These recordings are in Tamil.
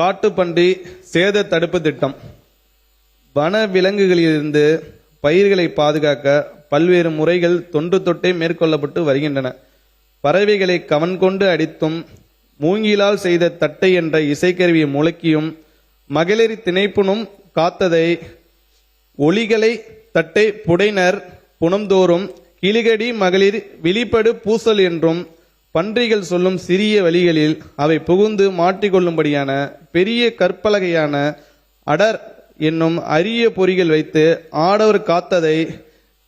காட்டுப்பன்றி சேத தடுப்பு திட்டம். வன விலங்குகளிலிருந்து பயிர்களை பாதுகாக்க பல்வேறு முறைகள் தொன்று தொட்டே மேற்கொள்ளப்பட்டு வருகின்றன. பறவைகளை கவன்கொண்டு அடித்தும், மூங்கிலால் செய்த தட்டை என்ற இசைக்கருவியை முழக்கியும், மகளிர் திணைப்புணும் காத்ததை ஒளிகளை தட்டை புடைனர் புனம்தோறும், கிளிகடி மகளிர் விழிப்படு பூசல் என்றும், பன்றிகள் சொல்லும் சிறிய வழிகளில் அவை புகுந்து மாட்டிக்கொள்ளும்படியான பெரிய கற்பலகையான அடர் என்னும் அரிய பொறிகள் வைத்து ஆடவர் காத்ததை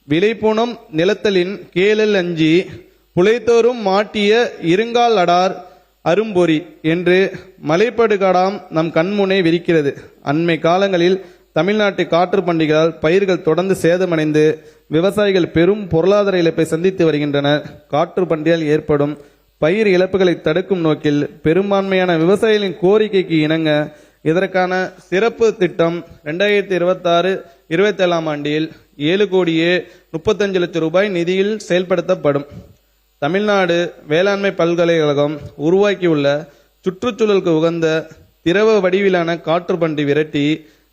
விளைப்புணம் நிலத்தலின் கேளல் அஞ்சி புலைத்தோறும் மாட்டிய இருங்கால் அடார் அரும்பொறி என்று மலைப்படுகாடாம் நம் கண்முனை விரிக்கிறது. அண்மை காலங்களில் தமிழ்நாட்டு காற்று பண்டிகையால் பயிர்கள் தொடர்ந்து சேதமடைந்து விவசாயிகள் பெரும் பொருளாதார இழப்பை சந்தித்து வருகின்றனர். காற்று பண்டிகையால் ஏற்படும் பயிர் இழப்புகளை தடுக்கும் நோக்கில் பெரும்பான்மையான விவசாயிகளின் கோரிக்கைக்கு இணங்க இதற்கான சிறப்பு திட்டம் 2026-27 ஆண்டில் 7,35,00,000 ரூபாய் நிதியில் செயல்படுத்தப்படும். தமிழ்நாடு வேளாண்மை பல்கலைக்கழகம் உருவாக்கியுள்ள சுற்றுச்சூழலுக்கு உகந்த திரவ வடிவிலான காற்று பன்றி விரட்டி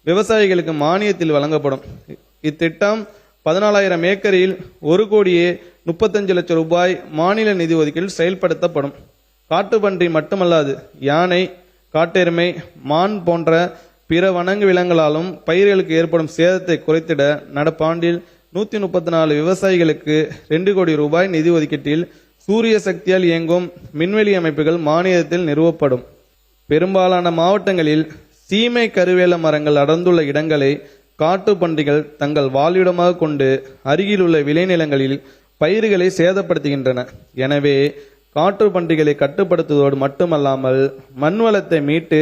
விவசாயிகளுக்கு மானியத்தில் வழங்கப்படும். இத்திட்டம் 14,000 ஏக்கரில் 1,35,00,000 ரூபாய் மாநில நிதி ஒதுக்கீட்டில் செயல்படுத்தப்படும். காட்டுப்பன்றி மட்டுமல்லாது யானை, காட்டெருமை, மான் போன்ற பிற வனங்கு விலங்குகளாலும் பயிர்களுக்கு ஏற்படும் சேதத்தை குறைத்திட நடப்பாண்டில் 134 விவசாயிகளுக்கு 2 கோடி ரூபாய் நிதி ஒதுக்கீட்டில் சூரிய சக்தியால் இயங்கும் மின்வெளி அமைப்புகள் மானியத்தில் நிறுவப்படும். பெரும்பாலான மாவட்டங்களில் சீமை கருவேல மரங்கள் அடர்ந்துள்ள இடங்களை காட்டு பன்றிகள் தங்கள் வாழ்விடமாக கொண்டு அருகில் உள்ள விளைநிலங்களில் பயிர்களை சேதப்படுத்துகின்றன. எனவே காற்று பன்றிகளை கட்டுப்படுத்துவதோடு மட்டுமல்லாமல் மண்வளத்தை மீட்டு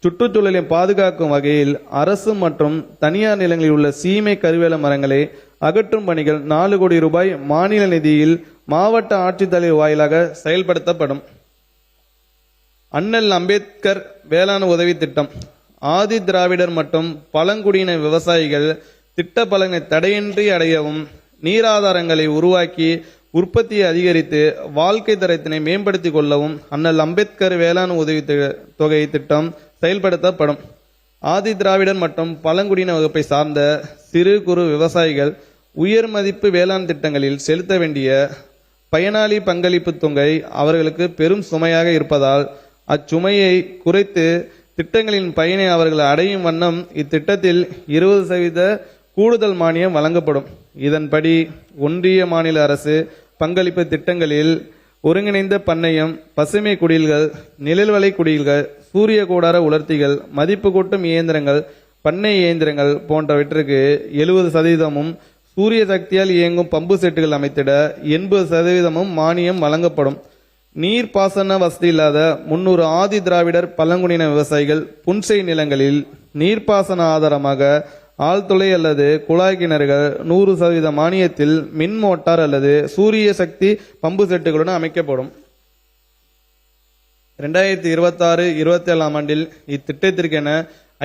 சுற்றுச்சூழலை பாதுகாக்கும் வகையில் அரசு மற்றும் தனியார் நிலங்களில் உள்ள சீமை கருவேல மரங்களை அகற்றும் பணிகள் 4 கோடி ரூபாய் மாநில நிதியில் மாவட்ட ஆட்சித்தலைவர் வாயிலாக செயல்படுத்தப்படும். அண்ணல் அம்பேத்கர் வேளாண் உதவி திட்டம். ஆதி திராவிடர் மற்றும் பழங்குடியின விவசாயிகள் திட்ட பலனை தடையின்றி அடையவும், நீராதாரங்களை உருவாக்கி உற்பத்தியை அதிகரித்து வாழ்க்கை தரத்தினை மேம்படுத்திக் கொள்ளவும் அண்ணல் அம்பேத்கர் வேளாண் உதவி தொகை திட்டம் செயல்படுத்தப்படும். ஆதி திராவிடர் மற்றும் பழங்குடியின வகுப்பை சார்ந்த சிறு குறு விவசாயிகள் உயர் மதிப்பு வேளாண் திட்டங்களில் செலுத்த வேண்டிய பயனாளி பங்களிப்பு தொகை அவர்களுக்கு பெரும் சுமையாக இருப்பதால் அச்சுமையை குறைத்து திட்டங்களின் பயனை அவர்கள் அடையும் வண்ணம் இத்திட்டத்தில் 20% கூடுதல் மானியம் வழங்கப்படும். இதன்படி ஒன்றிய மாநில அரசு பங்களிப்பு திட்டங்களில் ஒருங்கிணைந்த பண்ணையம், பசுமை குடில்கள், நிழல்வலை குடில்கள், சூரிய கூடார உலர்த்திகள், மதிப்பு கூட்டும் இயந்திரங்கள், பண்ணை இயந்திரங்கள் போன்றவற்றிற்கு 70%, சூரிய சக்தியால் இயங்கும் பம்பு செட்டுகள் அமைத்திட 80% மானியம் வழங்கப்படும். நீர்ப்பாசன வசதி இல்லாத 300 ஆதி திராவிடர் பழங்குடியின விவசாயிகள் புன்செய் நிலங்களில் நீர்ப்பாசன ஆதாரமாக ஆழ்துளை அல்லது குழாய் கிணறுகள் 100% மானியத்தில் மின் மோட்டார் அல்லது சூரிய சக்தி பம்பு செட்டுகளுடன் அமைக்கப்படும். 2026-27 ஆண்டில் இத்திட்டத்திற்கென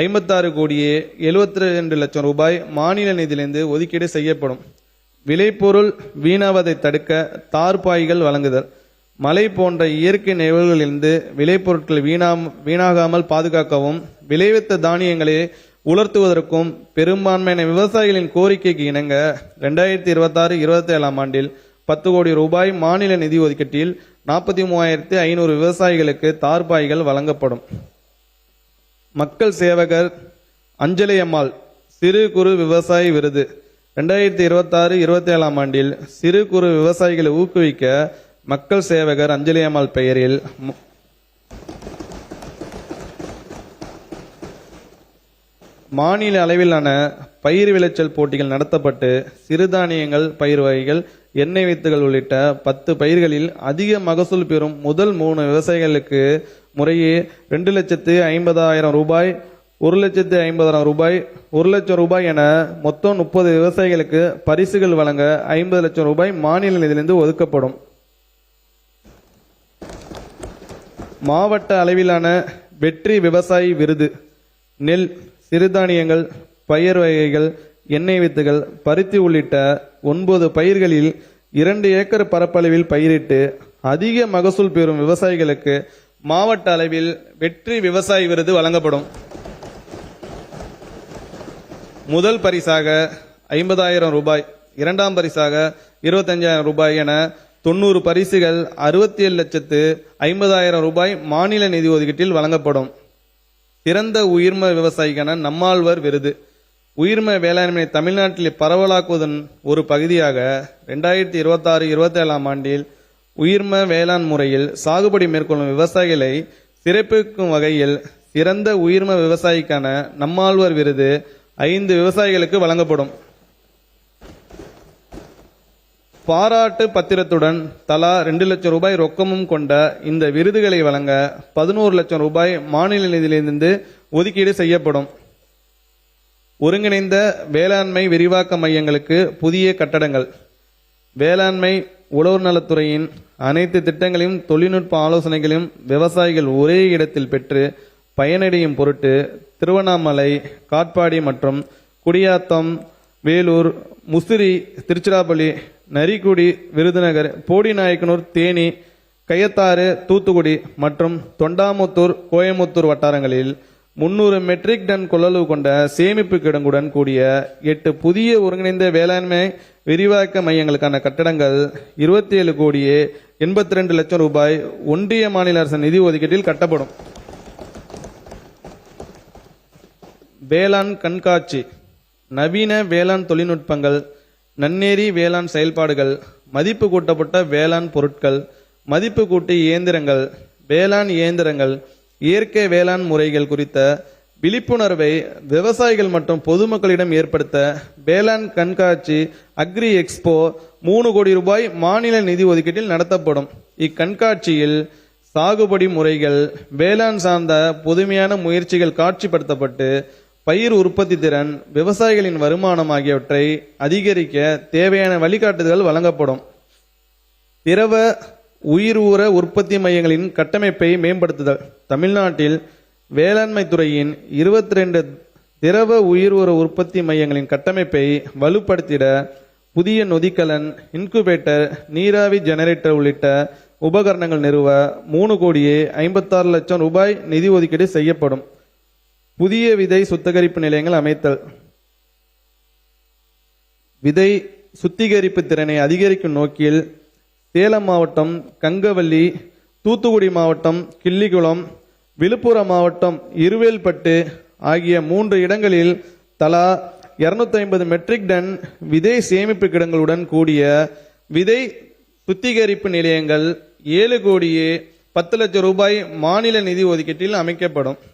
56,72,00,000 ரூபாய் மாநில நிதியிலிருந்து ஒதுக்கீடு செய்யப்படும். விளைபொருள் வீணாவதை தடுக்க தார்பாய்கள் வழங்குதல். மழை போன்ற இயற்கை நிகழ்வுகளிலிருந்து விளைபொருட்கள் வீணாகாமல் பாதுகாக்கவும், விளைவித்த தானியங்களை உலர்த்துவதற்கும் பெரும்பான்மையான விவசாயிகளின் கோரிக்கைக்கு இணங்க 2026-27 ஆண்டில் 10 கோடி ரூபாய் மாநில நிதி ஒதுக்கீட்டில் 43,500 விவசாயிகளுக்கு தார்பாய்கள் வழங்கப்படும். மக்கள் சேவகர் அஞ்சலை அம்மாள் சிறு குறு விவசாய விருது. 2026-27 ஆண்டில் சிறு குறு விவசாயிகளை ஊக்குவிக்க மக்கள் சேவகர் அஞ்சலி அம்மாள் பெயரில் மாநில அளவிலான பயிர் விளைச்சல் போட்டிகள் நடத்தப்பட்டு சிறுதானியங்கள், பயிர் வகைகள், எண்ணெய் வித்துகள் உள்ளிட்ட 10 பயிர்களில் அதிக மகசூல் பெறும் முதல் 3 விவசாயிகளுக்கு முறையே 2,50,000 ரூபாய், 1,50,000 ரூபாய், 1,00,000 ரூபாய் என மொத்தம் 30 விவசாயிகளுக்கு பரிசுகள் வழங்க 50 லட்சம் ரூபாய் மாநில நிதியிலிருந்து ஒதுக்கப்படும். மாவட்ட அளவிலான வெற்றி விவசாயி விருது. நெல், சிறுதானியங்கள், பயிர் வகைகள், எண்ணெய் வித்துகள், பருத்தி உள்ளிட்ட 9 பயிர்களில் 2 ஏக்கர் பரப்பளவில் பயிரிட்டு அதிக மகசூல் பெறும் விவசாயிகளுக்கு மாவட்ட அளவில் வெற்றி விவசாயி விருது வழங்கப்படும். முதல் பரிசாக 50,000 ரூபாய், இரண்டாம் பரிசாக 25,000 ரூபாய் என 90 பரிசுகள் 67,50,000 ரூபாய் மாநில நிதி ஒதுக்கீட்டில் வழங்கப்படும். சிறந்த உயிர்ம விவசாயிக்கான நம்மாழ்வார் விருது. உயிர்ம வேளாண்மை தமிழ்நாட்டில் பரவலாக்குவதன் ஒரு பகுதியாக 2026-27 ஆண்டில் உயிர்ம வேளாண் முறையில் சாகுபடி மேற்கொள்ளும் விவசாயிகளை சிறப்பிக்கும் வகையில் சிறந்த உயிர்ம விவசாயிக்கான நம்மாழ்வார் விருது 5 விவசாயிகளுக்கு வழங்கப்படும். பாராட்டு பத்திரத்துடன் தலா 2 லட்சம் ரூபாய் ரொக்கமும் கொண்ட இந்த விருதுகளை வழங்க 11 லட்சம் ரூபாய் மாநில நிதியிலிருந்து ஒதுக்கீடு செய்யப்படும். ஒருங்கிணைந்த வேளாண்மை விரிவாக்க மையங்களுக்கு புதிய கட்டடங்கள். வேளாண்மை உழவர் நலத்துறையின் அனைத்து திட்டங்களையும் தொழில்நுட்ப ஆலோசனைகளையும் விவசாயிகள் ஒரே இடத்தில் பெற்று பயனடையும் பொருட்டு திருவண்ணாமலை, காட்பாடி மற்றும் குடியாத்தம், வேலூர், முசிறி, திருச்சிராப்பள்ளி, நரிக்குடி, விருதுநகர், போடிநாயக்கனூர், தேனி, கயத்தாறு, தூத்துக்குடி மற்றும் தொண்டாமுத்தூர், கோயமுத்தூர் வட்டாரங்களில் 300 மெட்ரிக் டன் கொள்ளளவு கொண்ட சேமிப்பு கிடங்குடன் கூடிய 8 புதிய ஒருங்கிணைந்த வேளாண்மை விரிவாக்க மையங்களுக்கான கட்டடங்கள் 27,82 லட்சம் ரூபாய் ஒன்றிய மாநில அரசு நிதி ஒதுக்கீட்டில் கட்டப்படும். வேளாண் கண்காட்சி. நவீன வேளாண் தொழில்நுட்பங்கள், நன்னேரி வேளாண் செயல்பாடுகள், மதிப்பு கூட்டப்பட்ட வேளாண் பொருட்கள், மதிப்பு கூட்டு இயந்திரங்கள், வேளாண் இயந்திரங்கள், இயற்கை வேளாண் முறைகள் குறித்த விழிப்புணர்வை விவசாயிகள் மற்றும் பொதுமக்களிடம் ஏற்படுத்த வேளாண் கண்காட்சி அக்ரி எக்ஸ்போ 3 கோடி ரூபாய் மாநில நிதி ஒதுக்கீட்டில் நடத்தப்படும். இக்கண்காட்சியில் சாகுபடி முறைகள், வேளாண் சார்ந்த புதுமையான முயற்சிகள் காட்சிப்படுத்தப்பட்டு பயிர் உற்பத்தி திறன், விவசாயிகளின் வருமானம் ஆகியவற்றை அதிகரிக்க தேவையான வழிகாட்டுதல்கள் வழங்கப்படும். திரவ உயிர் ஊர உற்பத்தி மையங்களின் கட்டமைப்பை மேம்படுத்துதல். தமிழ்நாட்டில் வேளாண்மை துறையின் 22 திரவ உயிர் ஊர உற்பத்தி மையங்களின் கட்டமைப்பை வலுப்படுத்திட புதிய நொதிக்கலன், இன்குபேட்டர், நீராவி ஜெனரேட்டர் உள்ளிட்ட உபகரணங்கள் நிறுவ 3,56 லட்சம் ரூபாய் நிதி ஒதுக்கீடு செய்யப்படும். புதிய விதை சுத்திகரிப்பு நிலையங்கள் அமைத்தல். விதை சுத்திகரிப்பு திறனை அதிகரிக்கும் நோக்கில் சேலம் மாவட்டம் கங்கவல்லி, தூத்துக்குடி மாவட்டம் கிள்ளிகுளம், விழுப்புரம் மாவட்டம் இருவேல்பட்டு ஆகிய 3 இடங்களில் தலா 250 மெட்ரிக் டன் விதை சேமிப்பு கிடங்களுடன் கூடிய விதை சுத்திகரிப்பு நிலையங்கள் 7,10 லட்சம் ரூபாய் மாநில நிதி ஒதுக்கீட்டில் அமைக்கப்படும்.